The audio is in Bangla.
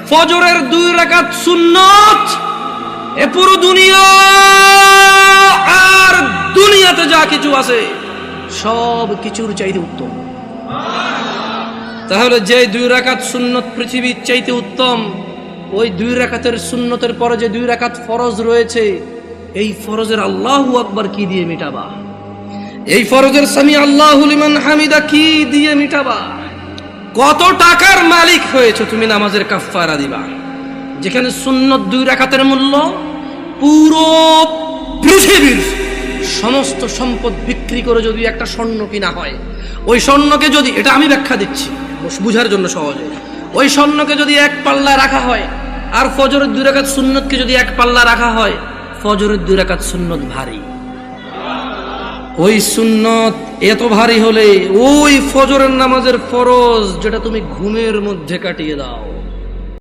ফজরের 2 রাকাত সুন্নত এ পুরো দুনিয়া আর দুনিয়াতে যা কিছু আছে সব কিছুর চাইতে উত্তম। তাহলে যে 2 রাকাত সুন্নত পৃথিবীর চাইতে উত্তম, ওই 2 রাকাতের সুন্নতের পরে যে 2 রাকাত ফরজ রয়েছে, এই ফরজের আল্লাহু আকবার কি দিয়ে মিটাবা? এই ফরজের সামি আল্লাহু লিমান হামিদা কি দিয়ে মিটাবা? কত টাকার মালিক হয়েছে তুমি নামাজের কাফফারা দিবা, যেখানে সুন্নত 2 রাকাতের মূল্য পুরো পৃথিবীর সমস্ত সম্পদ বিক্রি করে যদি একটা স্বর্ণ কিনা হয়, ওই স্বর্ণকে যদি, এটা আমি ব্যাখ্যা দিচ্ছি বুঝার জন্য সহজে, ওই স্বর্ণকে যদি 1 পাল্লা রাখা হয় আর ফজরের 2 রাকাত সুন্নতকে যদি 1 পাল্লা রাখা হয়, ফজরের 2 রাকাত সুন্নত ভারী। ওই সুন্নত এত ভারী হলে ওই ফজরের নামাজের ফরজ যেটা তুমি ঘুমের মধ্যে কাটিয়ে দাও,